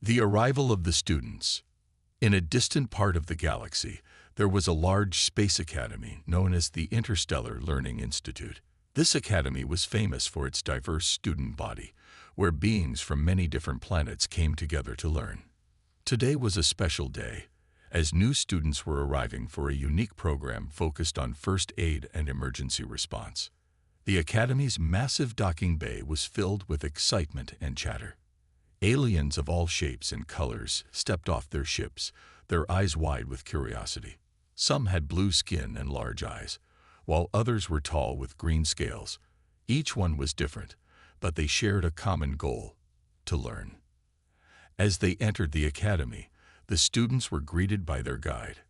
The arrival of the students. In a distant part of the galaxy, there was a large space academy known as the Interstellar Learning Institute. This academy was famous for its diverse student body, where beings from many different planets came together to learn. Today was a special day, as new students were arriving for a unique program focused on first aid and emergency response. The academy's massive docking bay was filled with excitement and chatter. Aliens of all shapes and colors stepped off their ships, their eyes wide with curiosity. Some had blue skin and large eyes, while others were tall with green scales. Each one was different, but they shared a common goal: to learn. As they entered the academy, the students were greeted by their guide,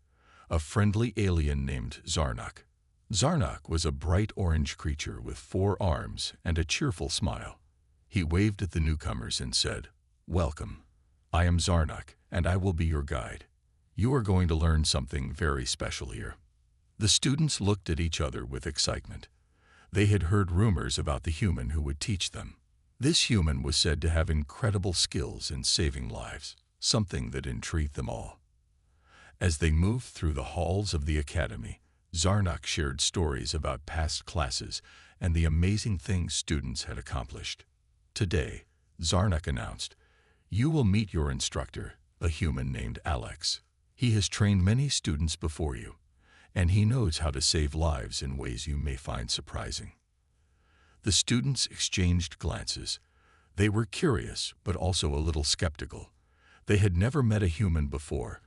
a friendly alien named Zarnak. Zarnak was a bright orange creature with 4 arms and a cheerful smile. He waved at the newcomers and said, "Welcome. I am Zarnak, and I will be your guide. You are going to learn something very special here." The students looked at each other with excitement. They had heard rumors about the human who would teach them. This human was said to have incredible skills in saving lives, something that intrigued them all. As they moved through the halls of the academy, Zarnak shared stories about past classes and the amazing things students had accomplished. Today, Zarnak announced, "You will meet your instructor, a human named Alex. He has trained many students before you, and he knows how to save lives in ways you may find surprising." The students exchanged glances. They were curious, but also a little skeptical. They had never met a human before,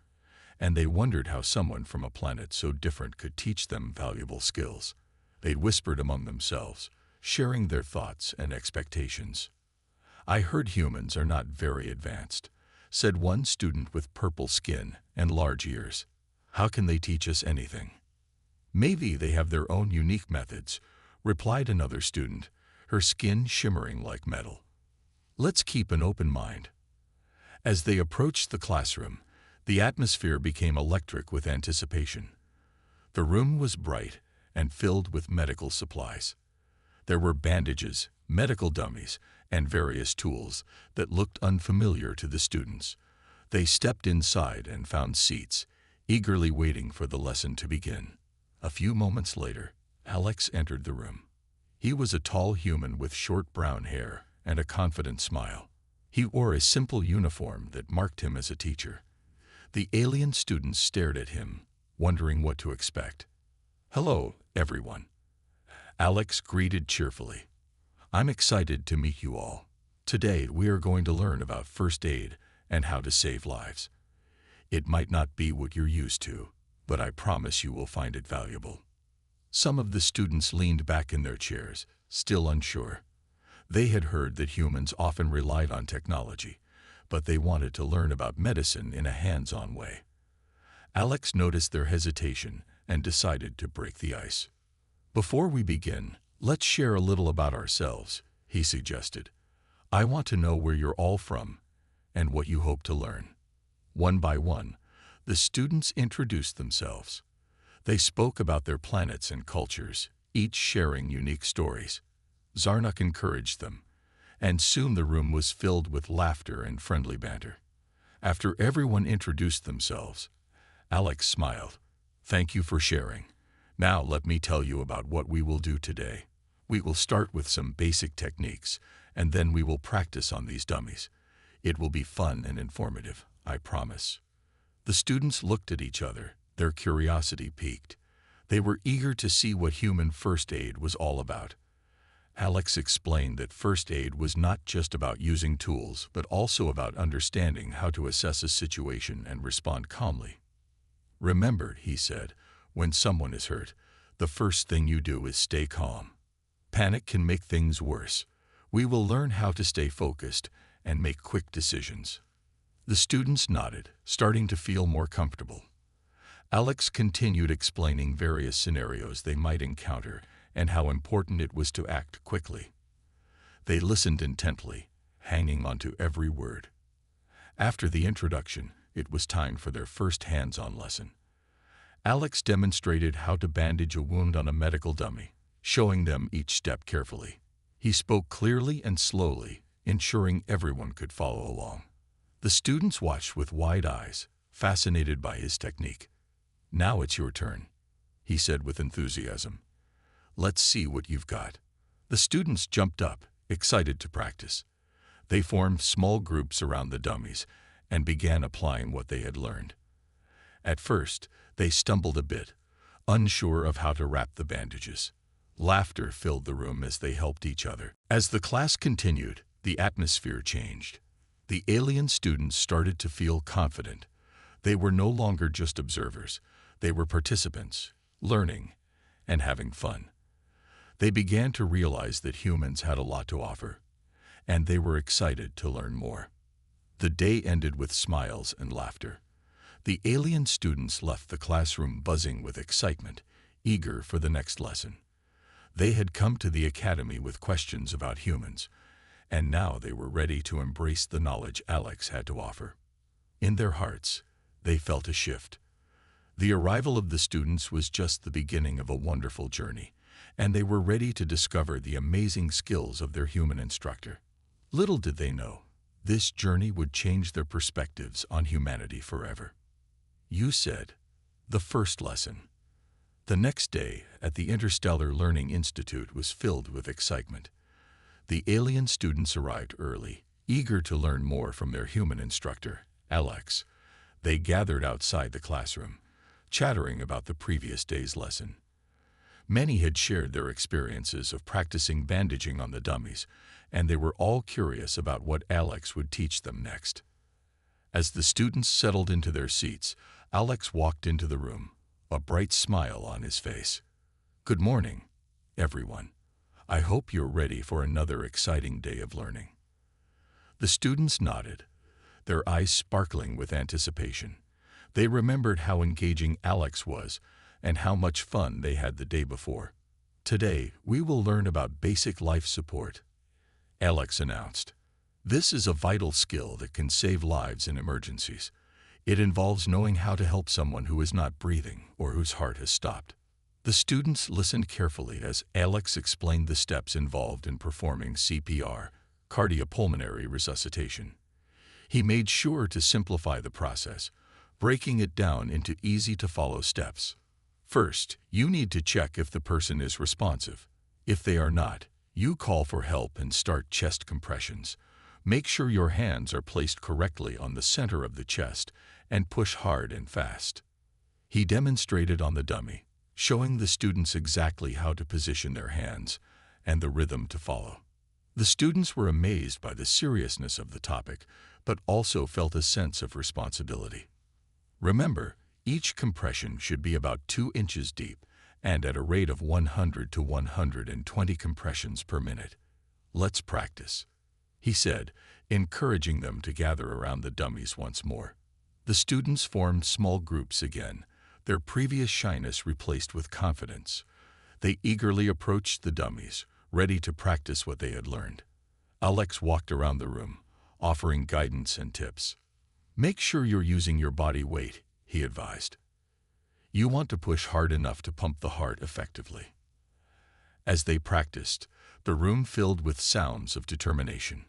and they wondered how someone from a planet so different could teach them valuable skills. They whispered among themselves, sharing their thoughts and expectations. "I heard humans are not very advanced," said one student with purple skin and large ears. "How can they teach us anything?" "Maybe they have their own unique methods," replied another student, her skin shimmering like metal. "Let's keep an open mind." As they approached the classroom, the atmosphere became electric with anticipation. The room was bright and filled with medical supplies. There were bandages, medical dummies, and various tools that looked unfamiliar to the students. They stepped inside and found seats, eagerly waiting for the lesson to begin. A few moments later, Alex entered the room. He was a tall human with short brown hair and a confident smile. He wore a simple uniform that marked him as a teacher. The alien students stared at him, wondering what to expect. "Hello, everyone," Alex greeted cheerfully. "I'm excited to meet you all. Today we are going to learn about first aid and how to save lives. It might not be what you're used to, but I promise you will find it valuable." Some of the students leaned back in their chairs, still unsure. They had heard that humans often relied on technology, but they wanted to learn about medicine in a hands-on way. Alex noticed their hesitation and decided to break the ice. "Before we begin, let's share a little about ourselves," he suggested. "I want to know where you're all from and what you hope to learn." One by one, the students introduced themselves. They spoke about their planets and cultures, each sharing unique stories. Zarnak encouraged them, and soon the room was filled with laughter and friendly banter. After everyone introduced themselves, Alex smiled. "Thank you for sharing. Now let me tell you about what we will do today. We will start with some basic techniques, and then we will practice on these dummies. It will be fun and informative, I promise." The students looked at each other, their curiosity piqued. They were eager to see what human first aid was all about. Alex explained that first aid was not just about using tools, but also about understanding how to assess a situation and respond calmly. "Remember," he said, "when someone is hurt, the first thing you do is stay calm. Panic can make things worse. We will learn how to stay focused and make quick decisions." The students nodded, starting to feel more comfortable. Alex continued explaining various scenarios they might encounter and how important it was to act quickly. They listened intently, hanging on to every word. After the introduction, it was time for their first hands-on lesson. Alex demonstrated how to bandage a wound on a medical dummy, showing them each step carefully. He spoke clearly and slowly, ensuring everyone could follow along. The students watched with wide eyes, fascinated by his technique. "Now it's your turn," he said with enthusiasm. "Let's see what you've got." The students jumped up, excited to practice. They formed small groups around the dummies and began applying what they had learned. At first, they stumbled a bit, unsure of how to wrap the bandages. Laughter filled the room as they helped each other. As the class continued, the atmosphere changed. The alien students started to feel confident. They were no longer just observers. They were participants, learning, and having fun. They began to realize that humans had a lot to offer, and they were excited to learn more. The day ended with smiles and laughter. The alien students left the classroom buzzing with excitement, eager for the next lesson. They had come to the academy with questions about humans, and now they were ready to embrace the knowledge Alex had to offer. In their hearts, they felt a shift. The arrival of the students was just the beginning of a wonderful journey, and they were ready to discover the amazing skills of their human instructor. Little did they know, this journey would change their perspectives on humanity forever. You said, the first lesson. The next day at the Interstellar Learning Institute was filled with excitement. The alien students arrived early, eager to learn more from their human instructor, Alex. They gathered outside the classroom, chattering about the previous day's lesson. Many had shared their experiences of practicing bandaging on the dummies, and they were all curious about what Alex would teach them next. As the students settled into their seats, Alex walked into the room, a bright smile on his face. "Good morning, everyone. I hope you're ready for another exciting day of learning." The students nodded, their eyes sparkling with anticipation. They remembered how engaging Alex was and how much fun they had the day before. "Today, we will learn about basic life support," Alex announced. "This is a vital skill that can save lives in emergencies. It involves knowing how to help someone who is not breathing or whose heart has stopped." The students listened carefully as Alex explained the steps involved in performing CPR, cardiopulmonary resuscitation. He made sure to simplify the process, breaking it down into easy-to-follow steps. First, you need to check if the person is responsive. If they are not, you call for help and start chest compressions. Make sure your hands are placed correctly on the center of the chest and push hard and fast. He demonstrated on the dummy, showing the students exactly how to position their hands and the rhythm to follow. The students were amazed by the seriousness of the topic, but also felt a sense of responsibility. Remember, each compression should be about 2 inches deep and at a rate of 100 to 120 compressions per minute. "Let's practice," he said, encouraging them to gather around the dummies once more. The students formed small groups again, their previous shyness replaced with confidence. They eagerly approached the dummies, ready to practice what they had learned. Alex walked around the room, offering guidance and tips. "Make sure you're using your body weight," he advised. "You want to push hard enough to pump the heart effectively." As they practiced, the room filled with sounds of determination.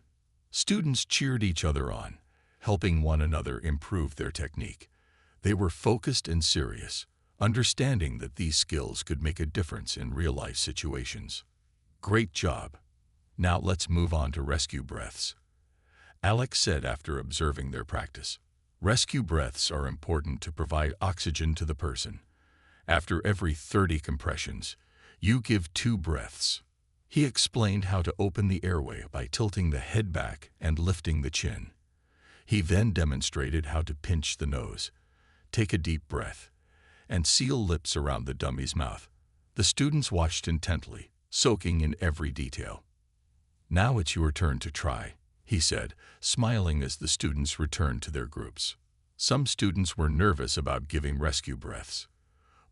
Students cheered each other on, helping one another improve their technique. They were focused and serious, understanding that these skills could make a difference in real-life situations. "Great job. Now let's move on to rescue breaths," Alex said after observing their practice. Rescue breaths are important to provide oxygen to the person. After every 30 compressions, you give 2 breaths. He explained how to open the airway by tilting the head back and lifting the chin. He then demonstrated how to pinch the nose, take a deep breath, and seal lips around the dummy's mouth. The students watched intently, soaking in every detail. "Now it's your turn to try," he said, smiling as the students returned to their groups. Some students were nervous about giving rescue breaths.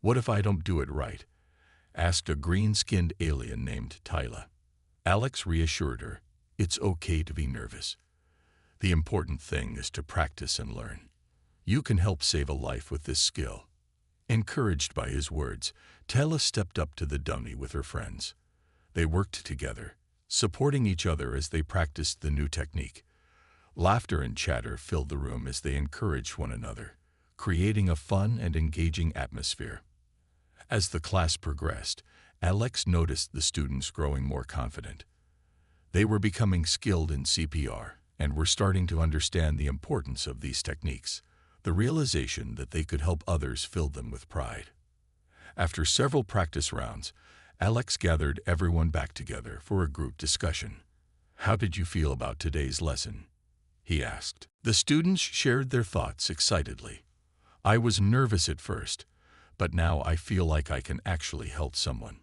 "What if I don't do it right?" asked a green-skinned alien named Tyla. Alex reassured her, "It's okay to be nervous. The important thing is to practice and learn. You can help save a life with this skill." Encouraged by his words, Tyla stepped up to the dummy with her friends. They worked together, supporting each other as they practiced the new technique. Laughter and chatter filled the room as they encouraged one another, creating a fun and engaging atmosphere. As the class progressed, Alex noticed the students growing more confident. They were becoming skilled in CPR and were starting to understand the importance of these techniques. The realization that they could help others filled them with pride. After several practice rounds, Alex gathered everyone back together for a group discussion. "How did you feel about today's lesson?" he asked. The students shared their thoughts excitedly. "I was nervous at first, but now I feel like I can actually help someone,"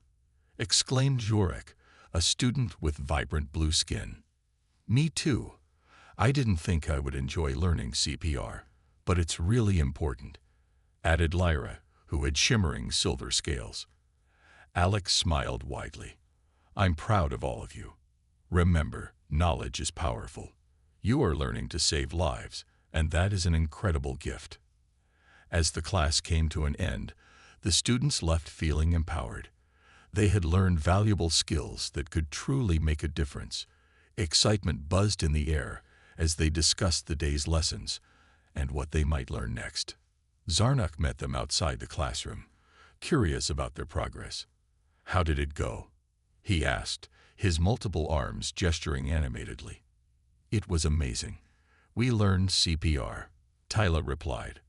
exclaimed Jorek, a student with vibrant blue skin. "Me too. I didn't think I would enjoy learning CPR, but it's really important," added Lyra, who had shimmering silver scales. Alex smiled widely. "I'm proud of all of you. Remember, knowledge is powerful. You are learning to save lives, and that is an incredible gift." As the class came to an end, the students left feeling empowered. They had learned valuable skills that could truly make a difference. Excitement buzzed in the air as they discussed the day's lessons and what they might learn next. Zarnak met them outside the classroom, curious about their progress. "How did it go?" he asked, his multiple arms gesturing animatedly. "It was amazing. We learned CPR," Tyla replied,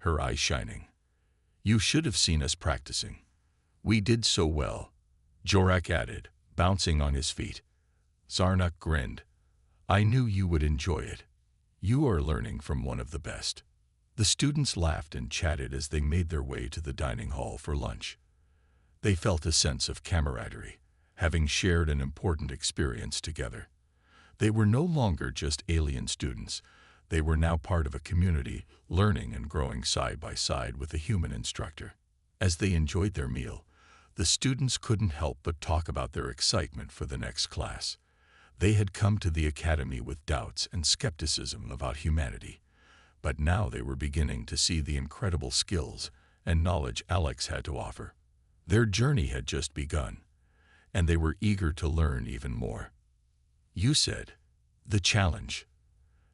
her eyes shining. "You should have seen us practicing. We did so well," Jorak added, bouncing on his feet. Zarnak grinned. "I knew you would enjoy it. You are learning from one of the best." The students laughed and chatted as they made their way to the dining hall for lunch. They felt a sense of camaraderie, having shared an important experience together. They were no longer just alien students. They were now part of a community, learning and growing side by side with a human instructor. As they enjoyed their meal, the students couldn't help but talk about their excitement for the next class. They had come to the academy with doubts and skepticism about humanity, but now they were beginning to see the incredible skills and knowledge Alex had to offer. Their journey had just begun, and they were eager to learn even more. "You said, the challenge."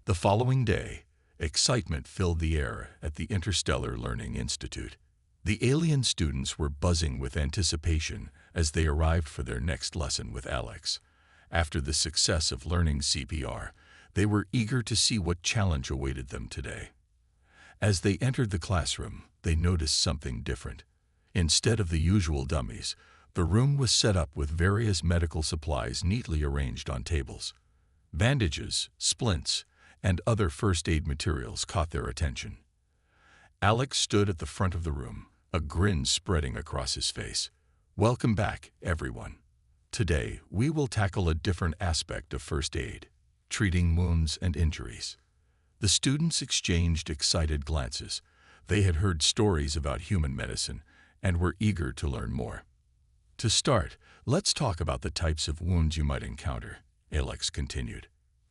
The following day, excitement filled the air at the Interstellar Learning Institute. The alien students were buzzing with anticipation as they arrived for their next lesson with Alex. After the success of learning CPR, they were eager to see what challenge awaited them today. As they entered the classroom, they noticed something different. Instead of the usual dummies, the room was set up with various medical supplies neatly arranged on tables. Bandages, splints, and other first aid materials caught their attention. Alex stood at the front of the room, a grin spreading across his face. "Welcome back, everyone. Today, we will tackle a different aspect of first aid, treating wounds and injuries." The students exchanged excited glances. They had heard stories about human medicine and were eager to learn more. "To start, let's talk about the types of wounds you might encounter," Alex continued.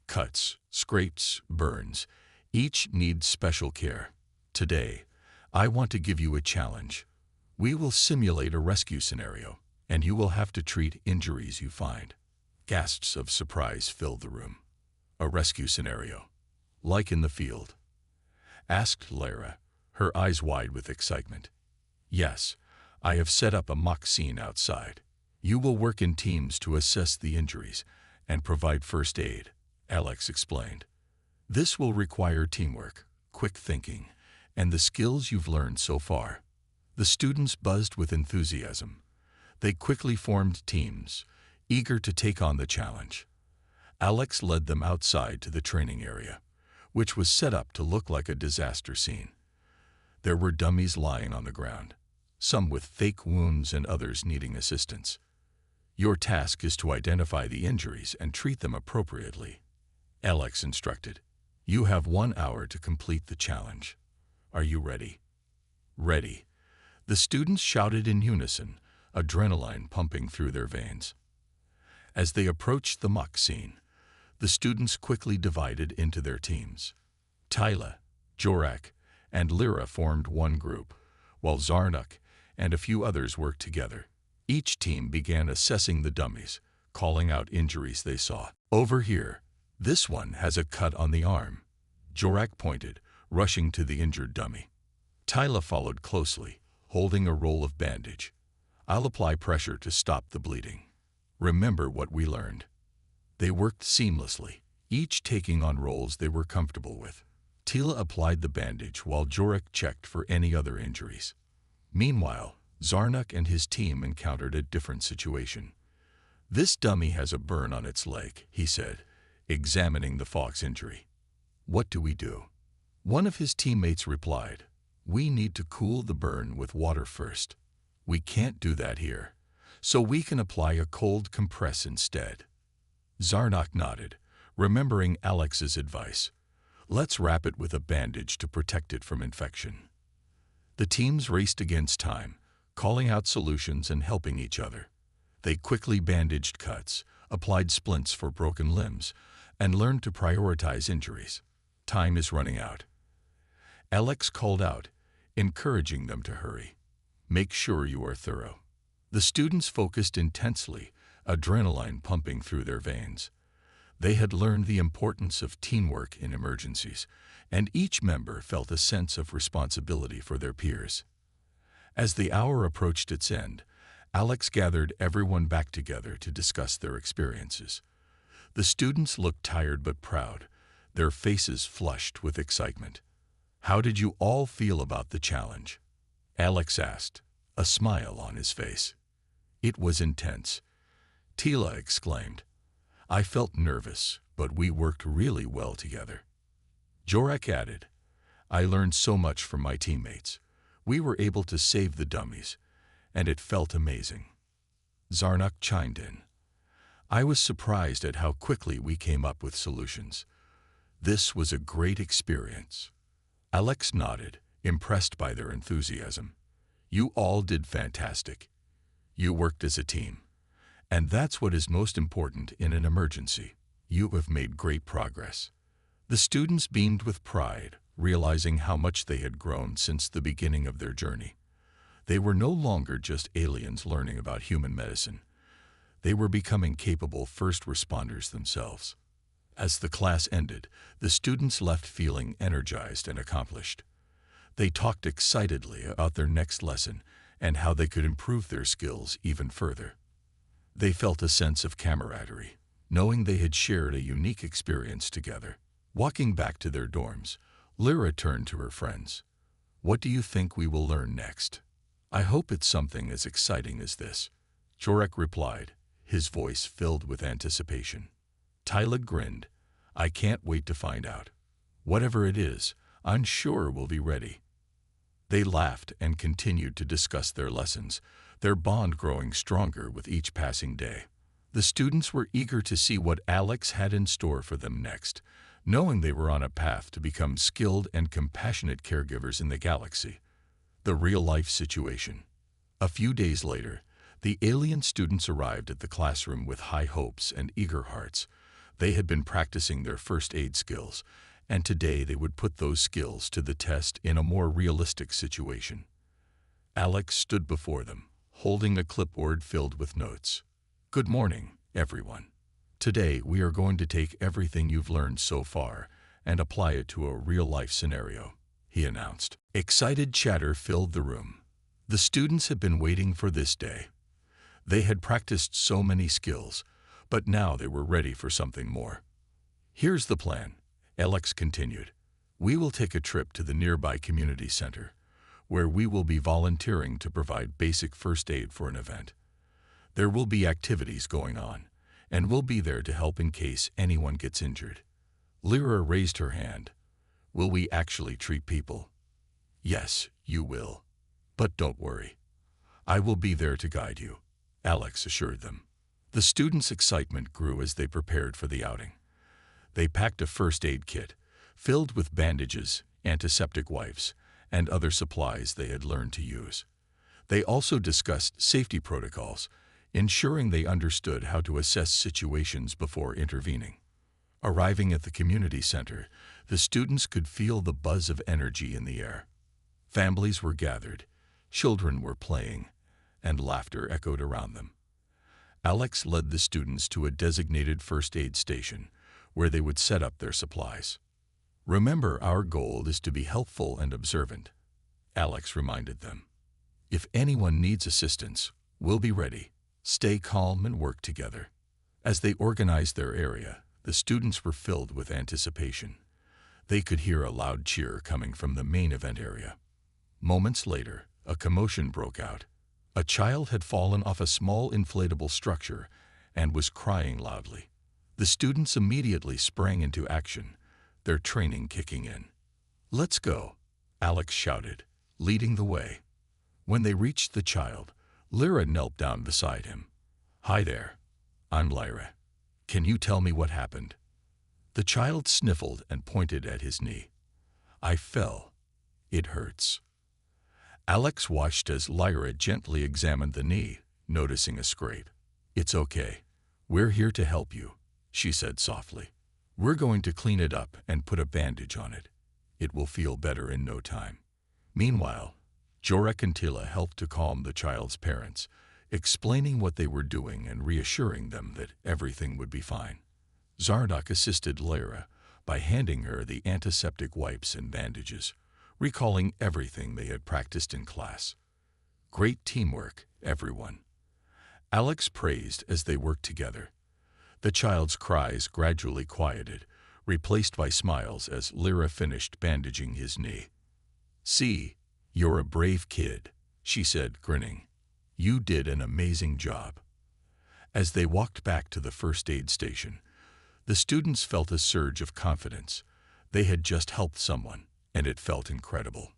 "Cuts, scrapes, burns, each needs special care. Today, I want to give you a challenge. We will simulate a rescue scenario, and you will have to treat injuries you find." Gasps of surprise filled the room. "A rescue scenario? Like in the field?" asked Lyra, her eyes wide with excitement. "Yes, I have set up a mock scene outside. You will work in teams to assess the injuries and provide first aid," Alex explained. "This will require teamwork, quick thinking, and the skills you've learned so far." The students buzzed with enthusiasm. They quickly formed teams, eager to take on the challenge. Alex led them outside to the training area, which was set up to look like a disaster scene. There were dummies lying on the ground, some with fake wounds and others needing assistance. "Your task is to identify the injuries and treat them appropriately," Alex instructed. "You have 1 hour to complete the challenge. Are you ready?" "Ready," the students shouted in unison, adrenaline pumping through their veins. As they approached the mock scene, the students quickly divided into their teams. Tyla, Jorak, and Lyra formed one group, while Zarnak and a few others worked together. Each team began assessing the dummies, calling out injuries they saw. "Over here," "This one has a cut on the arm," Jorak pointed, rushing to the injured dummy. Tyla followed closely, holding a roll of bandage. "I'll apply pressure to stop the bleeding. Remember what we learned." They worked seamlessly, each taking on roles they were comfortable with. Tila applied the bandage while Jorak checked for any other injuries. Meanwhile, Zarnak and his team encountered a different situation. "This dummy has a burn on its leg," he said, examining the Fox injury. "What do we do?" One of his teammates replied, "We need to cool the burn with water first. We can't do that here, so we can apply a cold compress instead." Zarnak nodded, remembering Alex's advice. "Let's wrap it with a bandage to protect it from infection." The teams raced against time, calling out solutions and helping each other. They quickly bandaged cuts, applied splints for broken limbs, and learned to prioritize injuries. "Time is running out." Alex called out, encouraging them to hurry. "Make sure you are thorough." The students focused intensely, adrenaline pumping through their veins. They had learned the importance of teamwork in emergencies, and each member felt a sense of responsibility for their peers. As the hour approached its end, Alex gathered everyone back together to discuss their experiences. The students looked tired but proud, their faces flushed with excitement. "How did you all feel about the challenge?" Alex asked, a smile on his face. "It was intense," Tila exclaimed. "I felt nervous, but we worked really well together." Jorak added, "I learned so much from my teammates. We were able to save the dummies, and it felt amazing." Zarnak chimed in. "I was surprised at how quickly we came up with solutions. This was a great experience." Alex nodded, impressed by their enthusiasm. "You all did fantastic. You worked as a team. And that's what is most important in an emergency. You have made great progress." The students beamed with pride, realizing how much they had grown since the beginning of their journey. They were no longer just aliens learning about human medicine. They were becoming capable first responders themselves. As the class ended, the students left feeling energized and accomplished. They talked excitedly about their next lesson and how they could improve their skills even further. They felt a sense of camaraderie, knowing they had shared a unique experience together. Walking back to their dorms, Lyra turned to her friends. "What do you think we will learn next?" "I hope it's something as exciting as this," Jorak replied, his voice filled with anticipation. Tyla grinned. "I can't wait to find out. Whatever it is, I'm sure we'll be ready." They laughed and continued to discuss their lessons, their bond growing stronger with each passing day. The students were eager to see what Alex had in store for them next, knowing they were on a path to become skilled and compassionate caregivers in the galaxy. The real-life situation. A few days later, the alien students arrived at the classroom with high hopes and eager hearts. They had been practicing their first aid skills, and today they would put those skills to the test in a more realistic situation. Alex stood before them, holding a clipboard filled with notes. "Good morning, everyone. Today we are going to take everything you've learned so far and apply it to a real-life scenario," he announced. Excited chatter filled the room. The students had been waiting for this day. They had practiced so many skills, but now they were ready for something more. "Here's the plan," Alex continued. "We will take a trip to the nearby community center, where we will be volunteering to provide basic first aid for an event. There will be activities going on, and we'll be there to help in case anyone gets injured." Lyra raised her hand. "Will we actually treat people?" "Yes, you will. But don't worry. I will be there to guide you," Alex assured them. The students' excitement grew as they prepared for the outing. They packed a first aid kit, filled with bandages, antiseptic wipes, and other supplies they had learned to use. They also discussed safety protocols, ensuring they understood how to assess situations before intervening. Arriving at the community center, the students could feel the buzz of energy in the air. Families were gathered, children were playing, and laughter echoed around them. Alex led the students to a designated first aid station, where they would set up their supplies. "Remember, our goal is to be helpful and observant," Alex reminded them. "If anyone needs assistance, we'll be ready. Stay calm and work together." As they organized their area, the students were filled with anticipation. They could hear a loud cheer coming from the main event area. Moments later, a commotion broke out. A child had fallen off a small inflatable structure and was crying loudly. The students immediately sprang into action, their training kicking in. "Let's go," Alex shouted, leading the way. When they reached the child, Lyra knelt down beside him. "Hi there. I'm Lyra. Can you tell me what happened?" The child sniffled and pointed at his knee. "I fell. It hurts." Alex watched as Lyra gently examined the knee, noticing a scrape. "It's okay. We're here to help you," she said softly. "We're going to clean it up and put a bandage on it. It will feel better in no time." Meanwhile, Jorek and Tila helped to calm the child's parents, explaining what they were doing and reassuring them that everything would be fine. Zarnak assisted Lyra by handing her the antiseptic wipes and bandages, recalling everything they had practiced in class. "Great teamwork, everyone," Alex praised as they worked together. The child's cries gradually quieted, replaced by smiles as Lyra finished bandaging his knee. "See, you're a brave kid," she said, grinning. "You did an amazing job." As they walked back to the first aid station, the students felt a surge of confidence. They had just helped someone, and it felt incredible.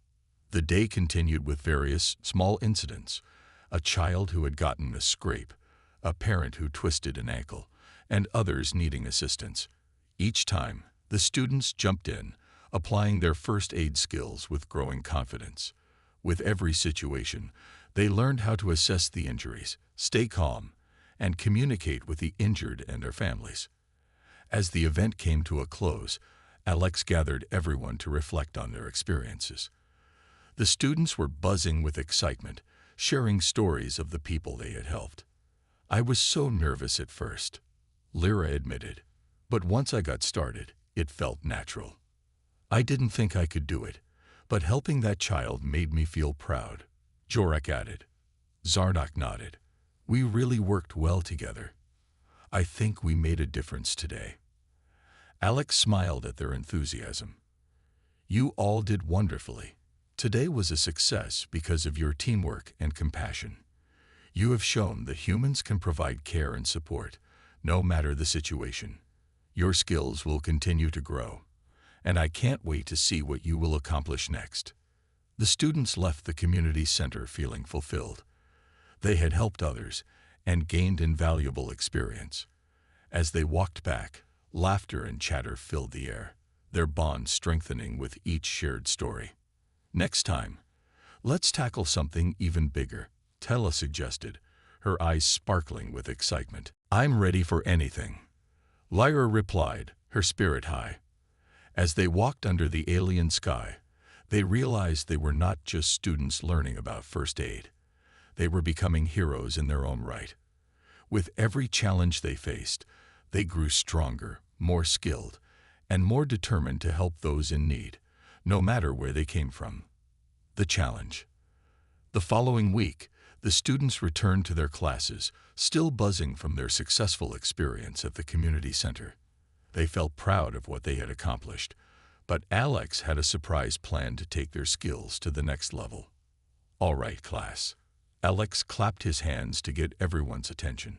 The day continued with various small incidents: a child who had gotten a scrape, a parent who twisted an ankle, and others needing assistance. Each time, the students jumped in, applying their first aid skills with growing confidence. With every situation, they learned how to assess the injuries, stay calm, and communicate with the injured and their families. As the event came to a close, Alex gathered everyone to reflect on their experiences. The students were buzzing with excitement, sharing stories of the people they had helped. "I was so nervous at first," Lyra admitted, "but once I got started, it felt natural. I didn't think I could do it, but helping that child made me feel proud," Jorek added. Zarnak nodded. "We really worked well together. I think we made a difference today." Alex smiled at their enthusiasm. "You all did wonderfully. Today was a success because of your teamwork and compassion. You have shown that humans can provide care and support, no matter the situation. Your skills will continue to grow, and I can't wait to see what you will accomplish next." The students left the community center feeling fulfilled. They had helped others and gained invaluable experience. As they walked back, laughter and chatter filled the air, their bond strengthening with each shared story. "Next time, let's tackle something even bigger," Tella suggested, her eyes sparkling with excitement. "I'm ready for anything," Lyra replied, her spirit high. As they walked under the alien sky, they realized they were not just students learning about first aid. They were becoming heroes in their own right. With every challenge they faced, they grew stronger, more skilled, and more determined to help those in need, no matter where they came from. The challenge. The following week, the students returned to their classes, still buzzing from their successful experience at the community center. They felt proud of what they had accomplished, but Alex had a surprise plan to take their skills to the next level. "All right, class." Alex clapped his hands to get everyone's attention.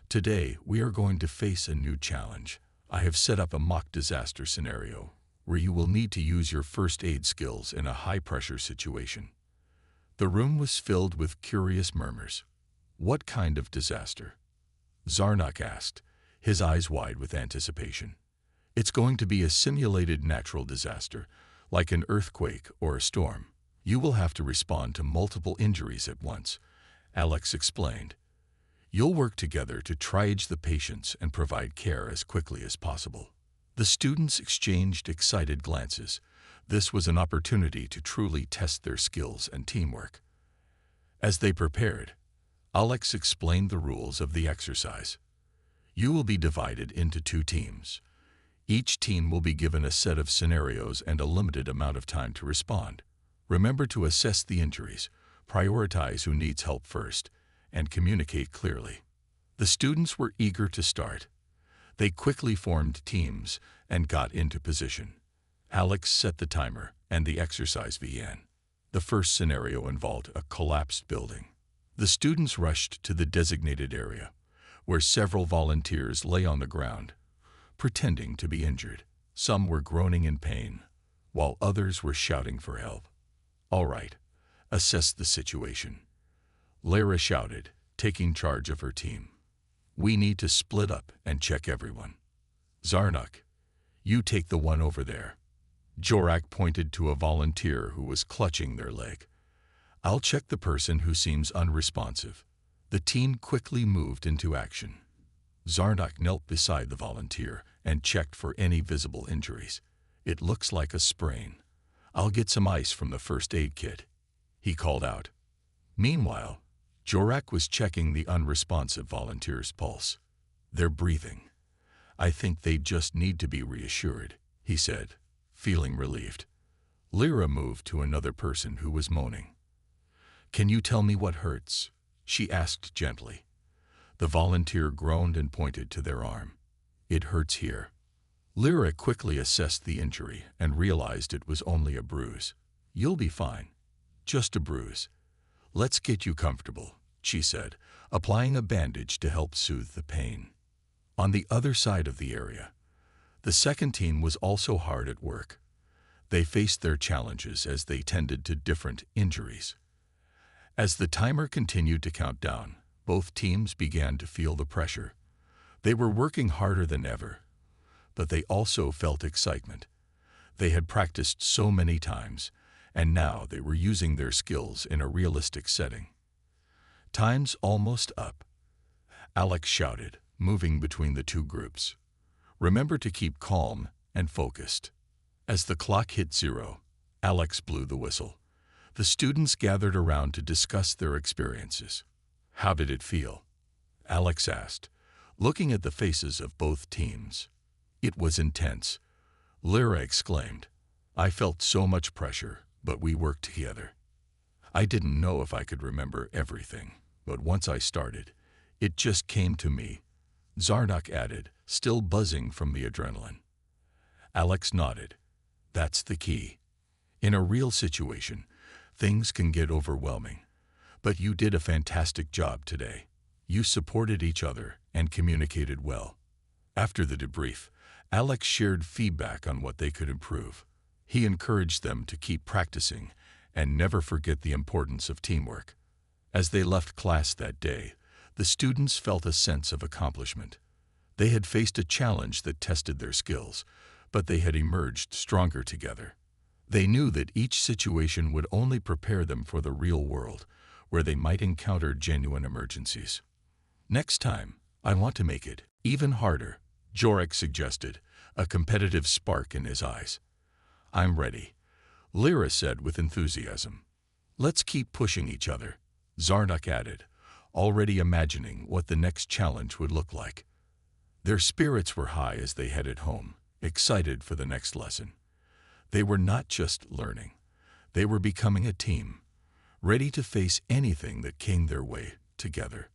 "Today, we are going to face a new challenge. I have set up a mock disaster scenario where you will need to use your first aid skills in a high-pressure situation." The room was filled with curious murmurs. "What kind of disaster?" Zarnak asked, his eyes wide with anticipation. "It's going to be a simulated natural disaster, like an earthquake or a storm. You will have to respond to multiple injuries at once," Alex explained. "You'll work together to triage the patients and provide care as quickly as possible." The students exchanged excited glances. This was an opportunity to truly test their skills and teamwork. As they prepared, Alex explained the rules of the exercise. "You will be divided into 2 teams. Each team will be given a set of scenarios and a limited amount of time to respond. Remember to assess the injuries, prioritize who needs help first, and communicate clearly. The students were eager to start. They quickly formed teams and got into position. Alex set the timer, and the exercise began. The first scenario involved a collapsed building. The students rushed to the designated area, where several volunteers lay on the ground, pretending to be injured. Some were groaning in pain, while others were shouting for help. "All right, assess the situation," Lara shouted, taking charge of her team. "We need to split up and check everyone. Zarnuk, you take the one over there." Jorak pointed to a volunteer who was clutching their leg. "I'll check the person who seems unresponsive." The team quickly moved into action. Zarnuk knelt beside the volunteer and checked for any visible injuries. "It looks like a sprain. I'll get some ice from the first aid kit," he called out. Meanwhile, Jorak was checking the unresponsive volunteer's pulse. "They're breathing. I think they just need to be reassured," he said, feeling relieved. Lyra moved to another person who was moaning. "Can you tell me what hurts?" she asked gently. The volunteer groaned and pointed to their arm. "It hurts here." Lyra quickly assessed the injury and realized it was only a bruise. "You'll be fine. Just a bruise. Let's get you comfortable," she said, applying a bandage to help soothe the pain. On the other side of the area, the second team was also hard at work. They faced their challenges as they tended to different injuries. As the timer continued to count down, both teams began to feel the pressure. They were working harder than ever, but they also felt excitement. They had practiced so many times, and now they were using their skills in a realistic setting. "Time's almost up," Alex shouted, moving between the two groups. "Remember to keep calm and focused." As the clock hit 0, Alex blew the whistle. The students gathered around to discuss their experiences. "How did it feel?" Alex asked, looking at the faces of both teams. "It was intense," Lyra exclaimed. "I felt so much pressure, but we worked together. I didn't know if I could remember everything, but once I started, it just came to me," Zarnuk added, still buzzing from the adrenaline. Alex nodded. "That's the key. In a real situation, things can get overwhelming. But you did a fantastic job today. You supported each other and communicated well." After the debrief, Alex shared feedback on what they could improve. He encouraged them to keep practicing and never forget the importance of teamwork. As they left class that day, the students felt a sense of accomplishment. They had faced a challenge that tested their skills, but they had emerged stronger together. They knew that each situation would only prepare them for the real world, where they might encounter genuine emergencies. "Next time, I want to make it even harder," Jorak suggested, a competitive spark in his eyes. "I'm ready," Lyra said with enthusiasm. "Let's keep pushing each other," Zarnuk added, already imagining what the next challenge would look like. Their spirits were high as they headed home, excited for the next lesson. They were not just learning. They were becoming a team, ready to face anything that came their way together.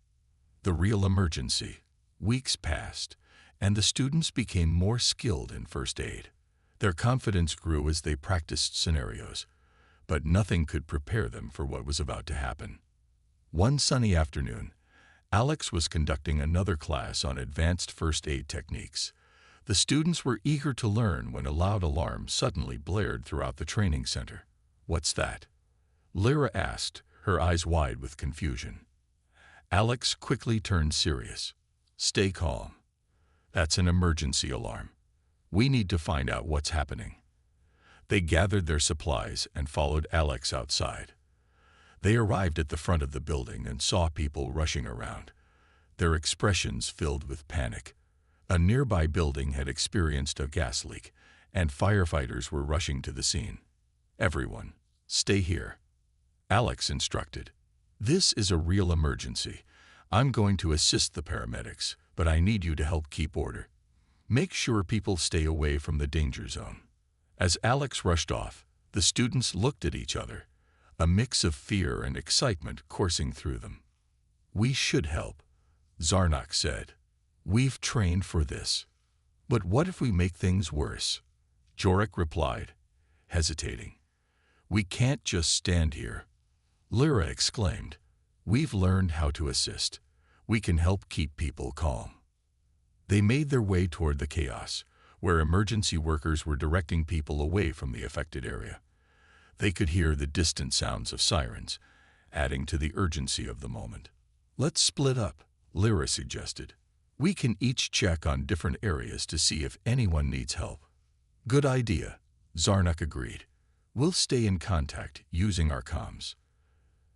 The real emergency. Weeks passed, and the students became more skilled in first aid. Their confidence grew as they practiced scenarios, but nothing could prepare them for what was about to happen. One sunny afternoon, Alex was conducting another class on advanced first aid techniques. The students were eager to learn when a loud alarm suddenly blared throughout the training center. "What's that?" Lyra asked, her eyes wide with confusion. Alex quickly turned serious. "Stay calm. That's an emergency alarm. We need to find out what's happening." They gathered their supplies and followed Alex outside. They arrived at the front of the building and saw people rushing around, their expressions filled with panic. A nearby building had experienced a gas leak, and firefighters were rushing to the scene. "Everyone, stay here," Alex instructed. "This is a real emergency. I'm going to assist the paramedics, but I need you to help keep order." Make sure people stay away from the danger zone. As Alex rushed off, the students looked at each other, a mix of fear and excitement coursing through them. We should help, Zarnak said. We've trained for this. But what if we make things worse? Jorik replied, hesitating. We can't just stand here. Lyra exclaimed. We've learned how to assist. We can help keep people calm. They made their way toward the chaos, where emergency workers were directing people away from the affected area. They could hear the distant sounds of sirens, adding to the urgency of the moment. Let's split up, Lyra suggested. We can each check on different areas to see if anyone needs help. Good idea, Zarnak agreed. We'll stay in contact using our comms.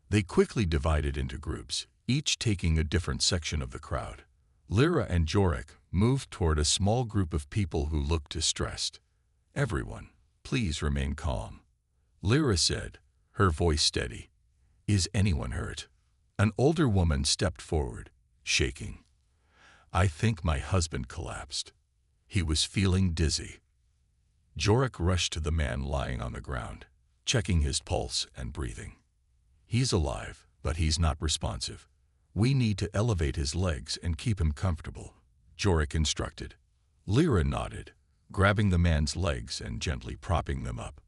They quickly divided into groups, each taking a different section of the crowd. Lyra and Jorik moved toward a small group of people who looked distressed. Everyone, please remain calm, Lyra said, her voice steady. Is anyone hurt? An older woman stepped forward, shaking. I think my husband collapsed. He was feeling dizzy. Jorik rushed to the man lying on the ground, checking his pulse and breathing. He's alive, but he's not responsive. We need to elevate his legs and keep him comfortable, Jorik instructed. Lyra nodded, grabbing the man's legs and gently propping them up.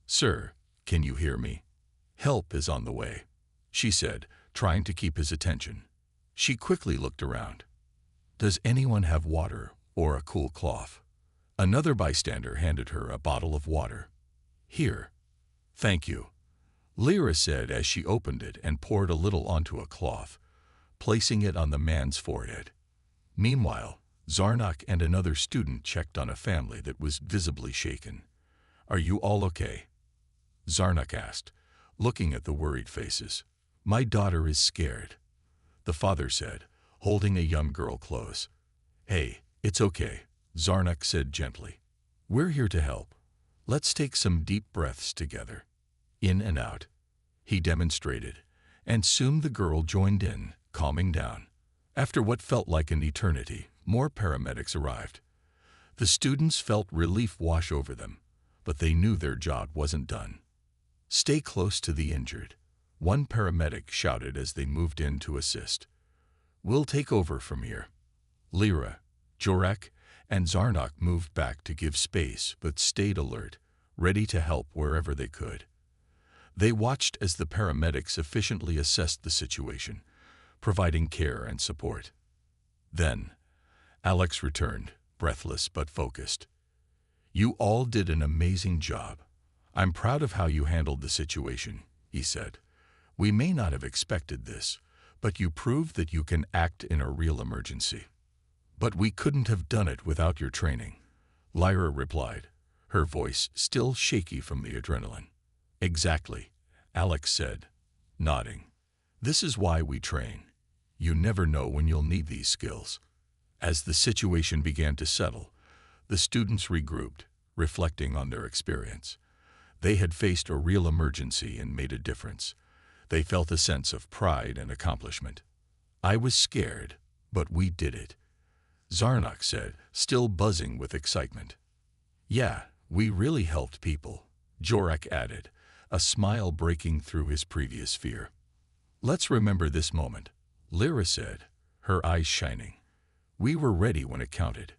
Sir, can you hear me? Help is on the way, she said, trying to keep his attention. She quickly looked around. Does anyone have water or a cool cloth? Another bystander handed her a bottle of water. Here. Thank you, Lyra said as she opened it and poured a little onto a cloth, placing it on the man's forehead. Meanwhile, Zarnak and another student checked on a family that was visibly shaken. Are you all okay? Zarnak asked, looking at the worried faces. My daughter is scared, the father said, holding a young girl close. Hey, it's okay, Zarnak said gently. We're here to help. Let's take some deep breaths together. In and out, he demonstrated, and soon the girl joined in, calming down. After what felt like an eternity, more paramedics arrived. The students felt relief wash over them, but they knew their job wasn't done. Stay close to the injured, one paramedic shouted as they moved in to assist. We'll take over from here. Lyra, Jorik, and Zarnak moved back to give space but stayed alert, ready to help wherever they could. They watched as the paramedics efficiently assessed the situation, providing care and support. Then, Alex returned, breathless but focused. You all did an amazing job. I'm proud of how you handled the situation, he said. We may not have expected this, but you proved that you can act in a real emergency. But we couldn't have done it without your training, Lyra replied, her voice still shaky from the adrenaline. Exactly, Alex said, nodding. This is why we train. You never know when you'll need these skills. As the situation began to settle, the students regrouped, reflecting on their experience. They had faced a real emergency and made a difference. They felt a sense of pride and accomplishment. I was scared, but we did it, Zarnak said, still buzzing with excitement. Yeah, we really helped people, Jorik added, a smile breaking through his previous fear. Let's remember this moment, Lyra said, her eyes shining. We were ready when it counted.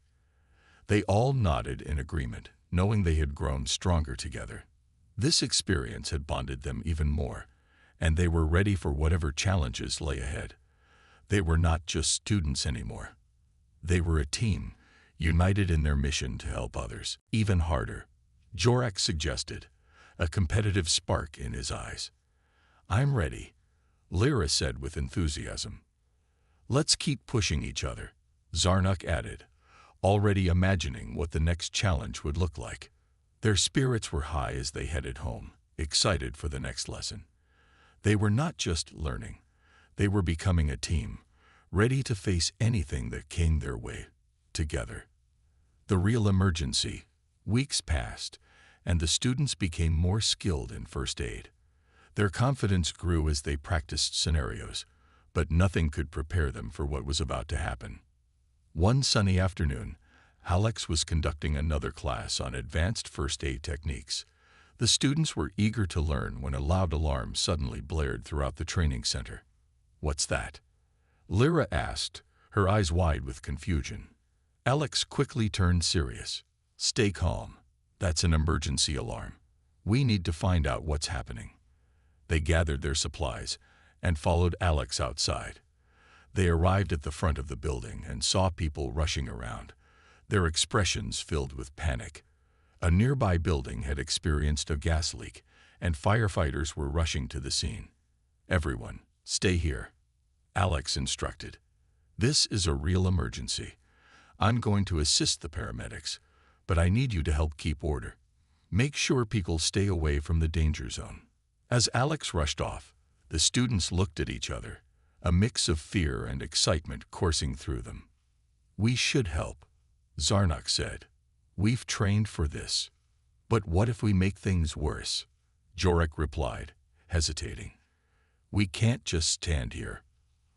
They all nodded in agreement, knowing they had grown stronger together. This experience had bonded them even more, and they were ready for whatever challenges lay ahead. They were not just students anymore. They were a team, united in their mission to help others, even harder. Jorik suggested, a competitive spark in his eyes. I'm ready, Lyra said with enthusiasm. Let's keep pushing each other, Zarnak added, already imagining what the next challenge would look like. Their spirits were high as they headed home, excited for the next lesson. They were not just learning. They were becoming a team, ready to face anything that came their way, together. The real emergency. Weeks passed, and the students became more skilled in first aid. Their confidence grew as they practiced scenarios, but nothing could prepare them for what was about to happen. One sunny afternoon, Alex was conducting another class on advanced first aid techniques. The students were eager to learn when a loud alarm suddenly blared throughout the training center. "What's that?" Lyra asked, her eyes wide with confusion. Alex quickly turned serious. "Stay calm. That's an emergency alarm. We need to find out what's happening." They gathered their supplies and followed Alex outside. They arrived at the front of the building and saw people rushing around, their expressions filled with panic. A nearby building had experienced a gas leak, and firefighters were rushing to the scene. "Everyone, stay here," Alex instructed. "This is a real emergency. I'm going to assist the paramedics, but I need you to help keep order. Make sure people stay away from the danger zone." As Alex rushed off, the students looked at each other, a mix of fear and excitement coursing through them. "We should help," Zarnak said. "We've trained for this." "But what if we make things worse?" Jorek replied, hesitating. "We can't just stand here,"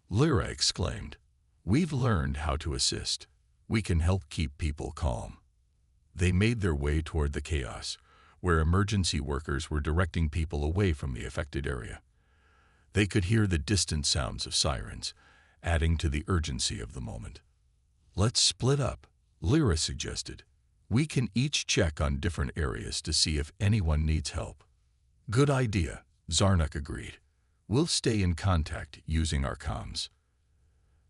Lyra exclaimed. "We've learned how to assist. We can help keep people calm." They made their way toward the chaos, where emergency workers were directing people away from the affected area. They could hear the distant sounds of sirens, adding to the urgency of the moment. "Let's split up," Lyra suggested. "We can each check on different areas to see if anyone needs help." "Good idea," Zarnak agreed. "We'll stay in contact using our comms."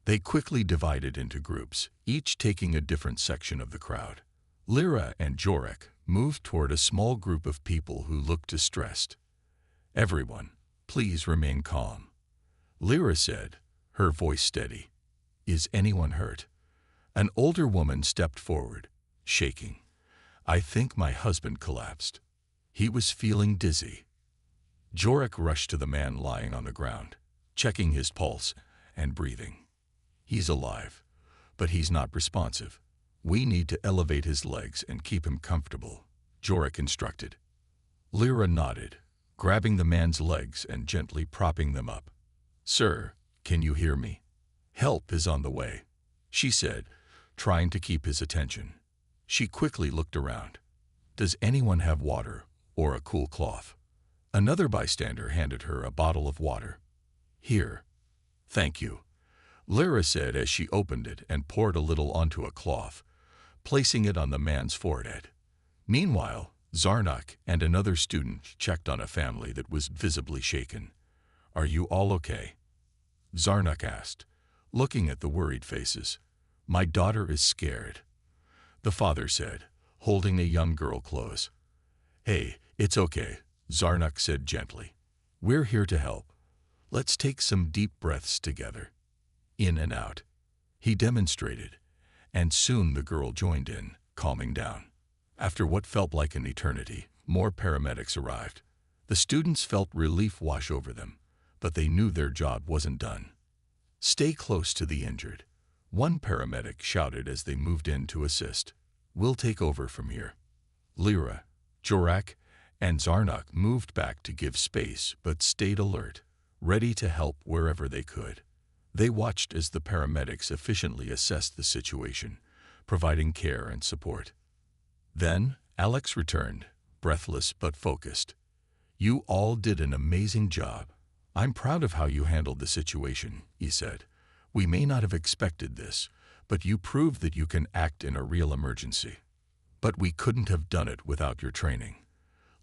They quickly divided into groups, each taking a different section of the crowd. Lyra and Jorek moved toward a small group of people who looked distressed. "Everyone, please remain calm," Lyra said, her voice steady. "Is anyone hurt?" An older woman stepped forward, shaking. "I think my husband collapsed. He was feeling dizzy." Jorek rushed to the man lying on the ground, checking his pulse and breathing. "He's alive, but he's not responsive. We need to elevate his legs and keep him comfortable," Jorek instructed. Lyra nodded, grabbing the man's legs and gently propping them up. "Sir, can you hear me? Help is on the way," she said, trying to keep his attention. She quickly looked around. "Does anyone have water or a cool cloth?" Another bystander handed her a bottle of water. "Here." "Thank you," Lyra said as she opened it and poured a little onto a cloth, placing it on the man's forehead. Meanwhile, Zarnak and another student checked on a family that was visibly shaken. "Are you all okay?" Zarnak asked, looking at the worried faces. "My daughter is scared," the father said, holding a young girl close. "Hey, it's okay," Zarnak said gently. "We're here to help. Let's take some deep breaths together. In and out." He demonstrated, and soon the girl joined in, calming down. After what felt like an eternity, more paramedics arrived. The students felt relief wash over them, but they knew their job wasn't done. "Stay close to the injured," one paramedic shouted as they moved in to assist. "We'll take over from here." Lyra, Jorek, and Zarnak moved back to give space but stayed alert, ready to help wherever they could. They watched as the paramedics efficiently assessed the situation, providing care and support. Then, Alex returned, breathless but focused. "You all did an amazing job. I'm proud of how you handled the situation," he said. "We may not have expected this, but you proved that you can act in a real emergency." "But we couldn't have done it without your training,"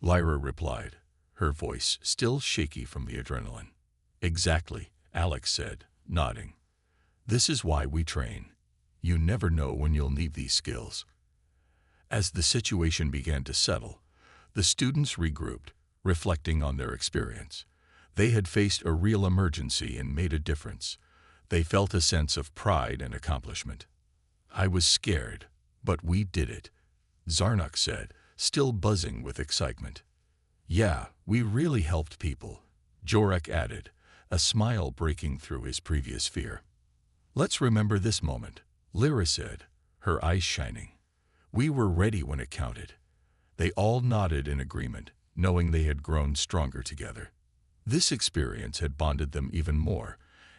Lyra replied, her voice still shaky from the adrenaline. "Exactly," Alex said, nodding. "This is why we train. You never know when you'll need these skills." As the situation began to settle, the students regrouped, reflecting on their experience. They had faced a real emergency and made a difference. They felt a sense of pride and accomplishment. "I was scared, but we did it," Zarnak said, still buzzing with excitement. "Yeah, we really helped people," Jorek added, a smile breaking through his previous fear. "Let's remember this moment," Lyra said, her eyes shining. "We were ready when it counted." They all nodded in agreement, knowing they had grown stronger together. This experience had bonded them even more,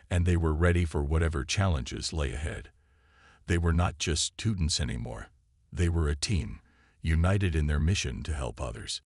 and they were ready for whatever challenges lay ahead. They were not just students anymore. They were a team, united in their mission to help others.